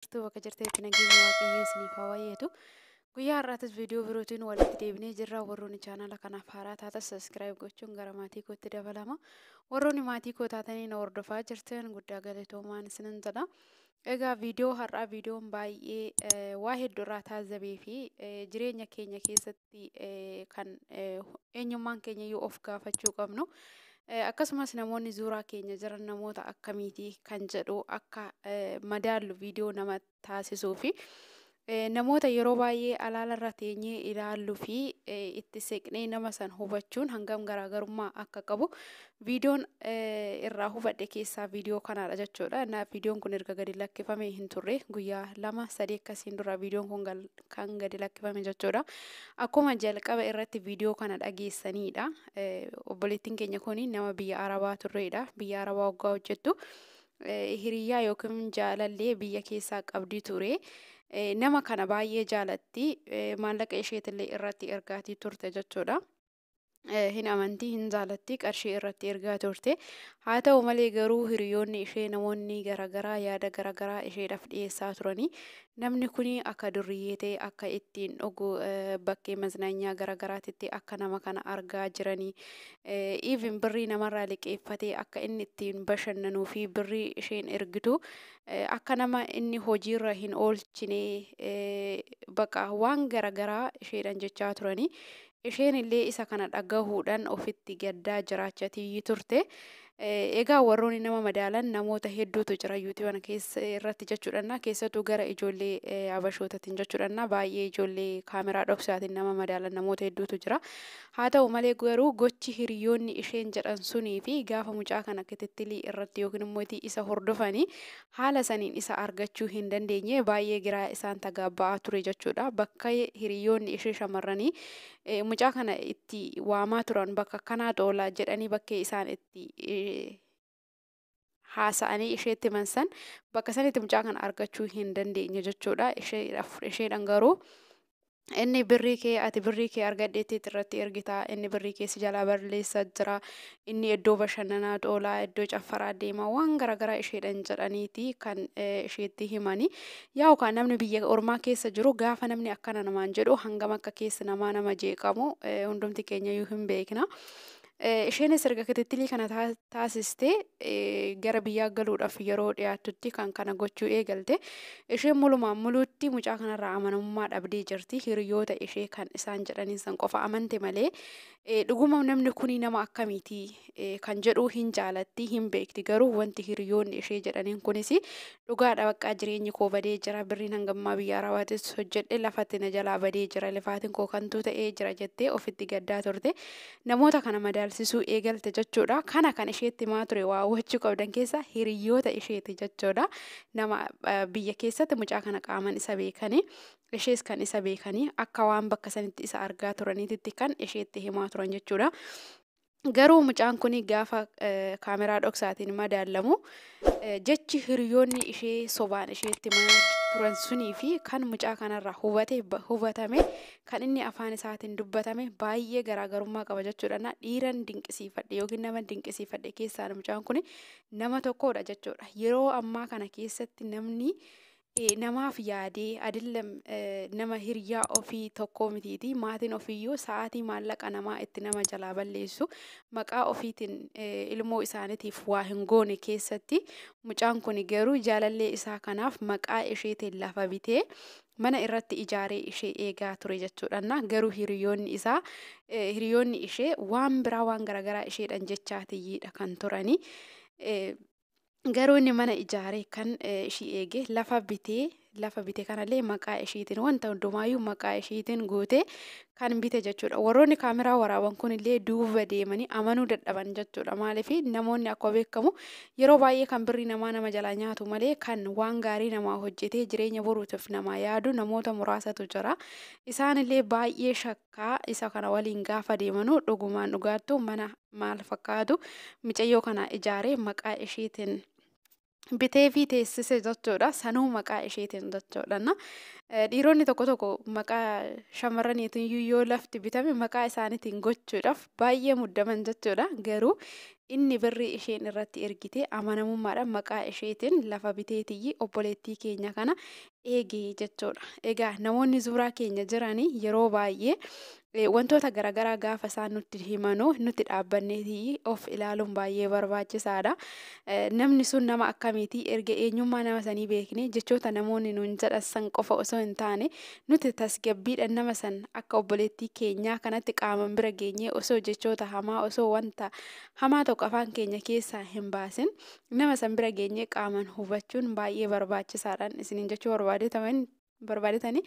Jirtu bakka jirteetti nageenya waaqayyoo isiniif haa baay'atu. Guyyaa har'aatis viidiyoo birootiin walitti deebinee jirra. Warroonni chaanala kanaaf haaraa taatan sabiskiraayib gochuun gara maatii kootti dabalama. Warroonni maatii koo taatanii na hordofaa jirtan guddaa galatoomaa isiniin jedha. Egaa viidiyoo har'aa viidiyoon baay'ee waa hedduu irraa taasisee fi jireenya keenya keessatti kan eenyummaan keenya iyyuu of gaafachuu qabnu. Akkasumas namoonni suuraa keenya jiran namoota akkamiiti kan jedhu akka madaallu viidiyoo nama taasisuu fi namoota yeroo baay'ee alaalarra teenyee ilaalluu fi itti seqnee nama san hubachuun hangam garaagarummaa akka qabu viidiyoon irraa hubadhe keessaa viidiyoo kanaadha jechuudha. Viidiyoon kun erga gadi lakkifamee hin turre guyyaa 2-3 akkasiin dura viidiyoon kun kan gadi lakkifame jechuudha. Akkuma jalqaba irratti viidiyoo kana dhageessanidha. Obboleettiin keenya kun nama biyya Arabaa turreedha. Biyya Arabaa waggaa hojjettu hiriyaa yookiin jaalallee biyya keessaa qabdi ture. Nama kana baay'ee jaalatti. Maallaqa isheetillee irratti ergaatii turte jechuudha. Hin amantii hin jaalatti qarshii irratti ergaa turte. Haa ta'u malee garuu hiriyoonni ishee namoonni garaagaraa yaada garaagaraa isheedhaaf dhiyeessaa turanii. Namni kun akka durriyyee ta'e akka ittiin dhugu bakkee maznaanyaa garaagaraatitti akka nama kana argaa jiranii. Even birrii namarraa liqeeffatee akka inni ittiin bashannanuu fi birrii isheen ergitu akka nama inni hojiirra hin oolchine bakka waan garaagaraa isheedhaan jechaa turanii. Isheen illee isa kana dhagahuudhaan ofitti gaddaa jiraachatii turte. Egaa warroonni nama madaalan namoota hedduutu jira yuutuuban keessa irratti jechuudha. Keessattuu gara ijoollee abashootatiin jechuudha. Baay'ee ijoollee kaameraa dhoksaatiin nama madaalan namoota hedduutu jira. Haa ta'u malee garuu gochi hiriyoonni isheen jedhan sunii fi gaafa mucaa kana kitittilii irratti yookiin immoo isa hordofanii haala saniin isa argachuu hin dandeenye baay'ee giraa isaan tagaabba'aa ture jechuudha. Bakka hiriyoonni ishee shamarranii mucaa kana itti waamaa turan bakka kanaa xoolaa jedhanii bakkee isaan itti haasa'anii isheetti mansan bakka sanitti mucaa kana argachuu hin dandeenye jechuudha. Isheedhaan garuu inni birrii kee ati birrii kee argadheetti irratti ergitaa inni birrii kee si jalaa balleessaa jira inni iddoo bashannanaa xoolaa iddoo caffaraa deemaa waan garaagaraa isheedhaan jedhaniiti kan isheetti himanii. Yaa kan namni biyya ormaa keessa jiru gaafa namni akkana namaan jedhu hangam akka keessa namaa nama jeeqamu hundumti keenya iyyuu hin beekna. Isheenis erga kitittilii kana taasistee gara biyyaa galuudhaaf yeroo dhiyaatutti kan kana gochuu eegalte. Isheen mulumaan muluutti mucaa kanarraa amanamummaa dhabdee jirti. Hiriyoota ishee kan isaan jedhanii san qofa amante malee dhuguma namni kuni nama akkamiiti kan jedhu hin jaalatti hin beekti. Garuu wanti hiriyoonni ishee jedhaniin kunis dhugaadha bakka jireenyi koo badee jira birriin hangammaa biyya Arabaatis hojjedhe lafatti na jalaa badee jira lafaatiin koo kantuu ta'ee jira jettee ofitti gaddaa turte. Namoota kana madaalsisuu eegalte jechuudha. Kana kan isheetti maa ture waa hubachuu qabdan keessa hiriyoota isheeti jechuudha. Nama biyya keessatti mucaa kana qaaman isa beekanii ishees kan isa beekanii akka waan bakka sanitti isa argaa turaniititti kan isheetti himaa turan jechuudha. Garuu mucaan kun gaafa kaameraa dhoksaatiin madaalamu jechi hiriyoonni ishee sobaan isheetti turan sunii fi kan mucaa kanarraa hubatame kan inni afaan isaatiin dubbatame baay'ee garaagarummaa qaba jechuudha. Dhiiran dinqisiifadhe yookiin nama dinqisiifadhe keessaa mucaan kun nama tokkodha jechuudha. Yeroo ammaa kana keessatti namni namaaf yaadee adillam nama hiriyaa ofii tokkoo mitiiti maatiin ofiiyyuu sa'aatii maallaqa namaa itti nama jalaa balleessu maqaa ofiitiin ilmoo isaaniitiif waa hin goone keessatti mucaan kun garuu jaalallee isaa kanaaf maqaa isheetiin lafa bitee mana irratti ijaaree ishee eegaa ture jechuudha. Garuu hiriyoonni ishee waan biraa waan garaagaraa isheedhaan jechaatiyyiidha kan turanii. Garuu inni mana ijaaree kan ishii eege lafa bitee kanallee maqaa isheetiin wanta hundumaayyuu maqaa isheetiin guutee kan bite jechuudha. Warroonni kaameraa waraaban kunillee duuba deemanii amanuu dadhaban jechuudha. Maaliif namoonni akka beekamu yeroo baay'ee kan birrii nama jalaa nyaatu malee kan waan gaarii namaa hojjetee jireenya boruutiif namaa yaadu namoota muraasatu jira. Isaanillee baay'ee shakkaa isa kana waliin gaafa deemanuu dhugumaan dhugaattuu mana maal fakkaatu micayyoo kana ijaaree maqaa isheetiin bitee fi teessise jechuudha. Sanuu maqaa isheetiin jechuudha. Dhiironni tokko tokko maqaa shamarraniitiin yoo lafti bitame maqaa isaaniitiin gochuudhaaf baay'ee muddaman jechuudha. Garuu inni birrii isheen irratti ergite amanamummaadhaan maqaa isheetiin lafa biteetiyyi obboleettii keenya kana eegee jechuudha. Egaa namoonni suuraa keenya jiranii yeroo baay'ee wantoota garaagaraa gaafa isaan nutti himanu nuti dhaabbanneetii of ilaaluun baay'ee barbaachisaadha. Namni sun nama akkamiitii erga eenyummaa nama sanii beekne jechoota namoonni nuun jedhan san qofa osoo hin taane nuti tasgabbiidhaan nama san akka obboleettii keenyaa kanatti qaaman bira geenyee osoo jechoota hamaa osoo wanta hamaa tokko afaan keenya keessaa hin baasin nama san bira geenyee qaaman hubachuun baay'ee barbaachisaadhaan isiniin jechuu barbaadetanii.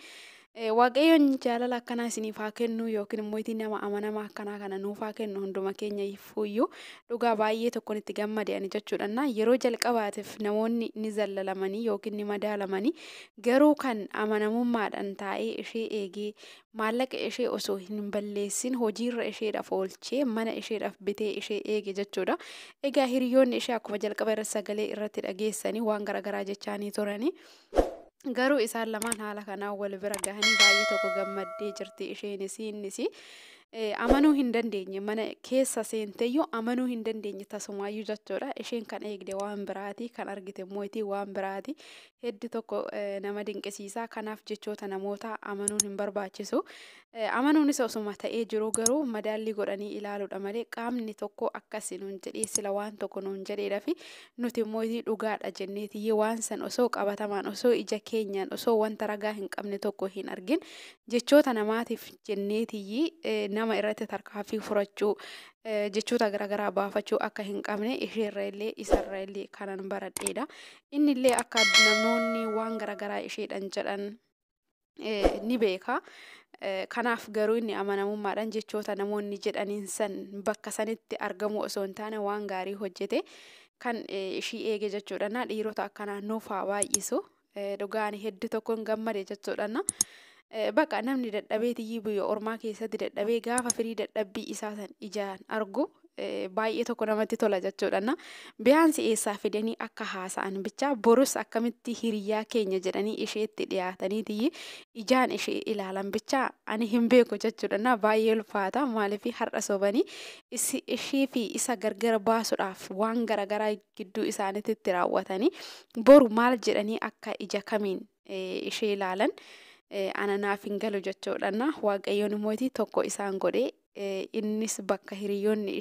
Waaqayyoon jaalala akkanaa isiniif haa kennu yookiin immoo nama amanamaa akkanaa kana nuuf haa kennu hunduma keenya ifuuyyuu dhugaa baay'ee tokkoon itti gammadanii jechuudha. Yeroo jalqabaatiif namoonni ni zallalamanii yookiin ni madaalamanii garuu kan amanamummaadhaan taa'ee ishee eegee maallaqa ishee osoo hin balleessin hojiirra isheedhaaf oolchee mana isheedhaaf bitee ishee eege jechuudha. Egaa hiriyoonni ishee akkuma jalqaba irra sagalee irratti dhageessanii waan garaagaraa jechaanii turanii. Garuu isaan lamaan haala kanaan wal bira gahanii baay'ee tokko gammaddee jirti isheenis innis amanuu hin dandeenye mana keessa seenteeyyuu amanuu hin dandeenye tasumaayyuu jechuudha. Isheen kan eegde waan biraati kan argite mootii waan biraati heddi tokko nama dinqisiisaa kanaaf jechoota namoota amanuun hin barbaachisu. Amanuunis osuma ta'ee jiru garuu madaallii godhanii ilaaluudha malee qaamni tokko akkasii nuun jedhee sila waan tokko nuun jedheedha fi nuti mootii dhugaadha jenneetii waan san osoo qabatamaan osoo ija keenyaan osoo wanta ragaa hin qabne tokko hin argin jechoota namaatiif jenneetii nama irratti tarkaanfii furachuu jechoota garaagaraa baafachuu akka hin qabne isheerra illee isarra illee kanan baradheedha. Inni illee akka namoonni waan garaagaraa isheedhaan jedhan ni beeka. Kanaaf garuu inni amanamummaadhaan jechoota namoonni jedhaniin san bakka sanitti argamu osoo hin taane waan gaarii hojjete kan ishii eege jechuudha. Dhiirota akkanaa nuuf haa baay'isu dhugaan hedduu tokkoon gammade jechuudha. Bakka namni dadhabeetii biyya ormaa keessatti dadhabee gaafa firii dadhabbii isaa san ijaan argu baay'ee tokko namatti tola jechuudha. Biyaansi eessaa fidanii akka haasa'an bicha borus akkamitti hiriyaa keenya jedhanii isheetti dhiyaataniitii ijaan ishee ilaalan bicha ani hin beeku jechuudha. Baay'ee ulfaata maaliif har'a sobanii ishee fi isa gargar baasuudhaaf waan garaagaraa gidduu isaaniitti raawwatanii boru maal jedhanii akka ija kamiin ishee ilaalan. Ananaaf hin galu jechuudha. Waaqayyoon mootii tokko isaan godhee innis bakka hiriyoonni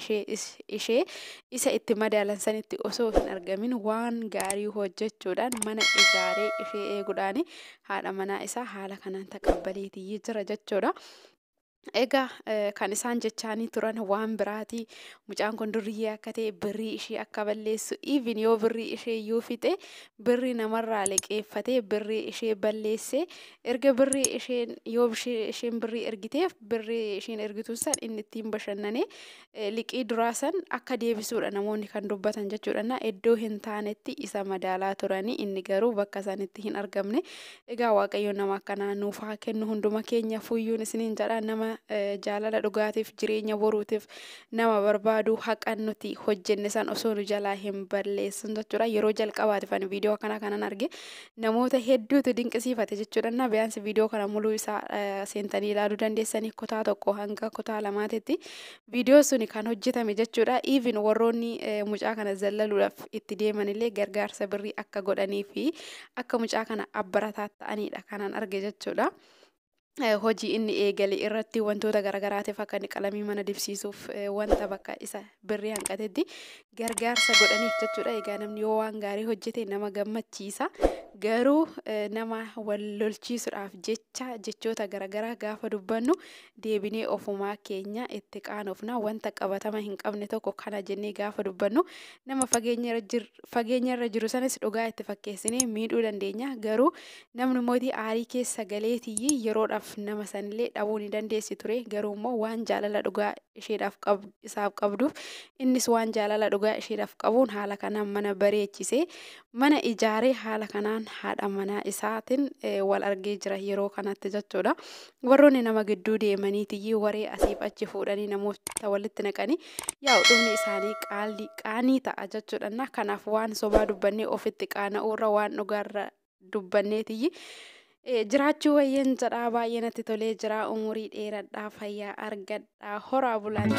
ishee isa itti madaalan sanitti osoo hin argamin waan gaarii hojjechuudhaan mana ijaaree ishee eeguudhaan haadha manaa isaa haala kanaan taqabbaleetii jira jechuudha. Egaa kan isaan jechaanii turan waan biraati. Mucaan kun durriyyee akka ta'e birrii ishee akka balleessu even yoo birrii ishee iyyuu fixe birrii namarraa liqeeffatee birrii ishee balleesse erga birrii isheen yoo isheen birrii ergiteef birrii isheen ergitu san inni ittiin bashannanee liqii duraa san akka deebisuudha namoonni kan dubbatan jechuudha. Iddoo hin taanetti isa madaalaa turanii inni garuu bakka sanitti hin argamne. Egaa waaqayyoon nama akkanaa nuuf haa kennu hunduma keenya fuuyyuun isiniin jedha. Nama jaalala dhugaatiif jireenya boruutiif nama barbaadu haqan nuti hojjenne san osoo nu jalaa hin balleessin jechuudha. Yeroo jalqabaatiif ani viidiyoo kanan arge namoota hedduutu dinqisiifate jechuudha. Biyaansi viidiyoo kana muluu isaa seentanii ilaaluu dandeessanii kutaa tokko hanga kutaa lamaatitti viidiyoo suni kan hojjetame jechuudha. Even warroonni mucaa kana zallaluudhaaf itti deemanillee gargaarsa birrii akka godhanii fi akka mucaa kana abbarataa ta'anidha kanan arge jechuudha. Hojii inni eegale irratti wantoota garaagaraatiif akka inni qalamii mana dibsiisuuf wanta bakka isa birrii hanqatetti gargaarsa godhaniif jechuudha. Egaa namni yoo waan gaarii hojjete nama gammachiisa. Garuu nama wal lolchiisuudhaaf jechoota garaagaraa gaafa dubbannu deebinee ofumaa keenya itti qaanofna. Wanta qabatama hin qabne tokko kana jennee gaafa dubbannu nama fageenyarra jiru sanis dhugaa itti fakkeessinee miidhuu dandeenya. Garuu namni mootii aarii keessa galeetii yeroodhaaf nama sanillee dhabuu ni dandeessi ture. Garuu immoo waan jaalala dhugaa isheedhaaf isaaf qabduuf innis waan jaalala dhugaa isheedhaaf qabuun haala kanaan mana bareechisee mana ijaaree haala kanaan haadha manaa isaatiin wal argee jira yeroo kanatti jechuudha. Warroonni nama gidduu deemaniitii waree asiif achi fuudhanii namoota walitti naqanii yaa'u dhumni isaanii qaanii ta'a jechuudha. Kanaaf waan sobaa dubbannee ofitti qaana'uurra waan dhugaarra dubbanneetii jiraachuu wayyan jedhaa baay'ee natti tolee jira. Umurii dheeradhaa fayyaa argadhaa horaa bulaan.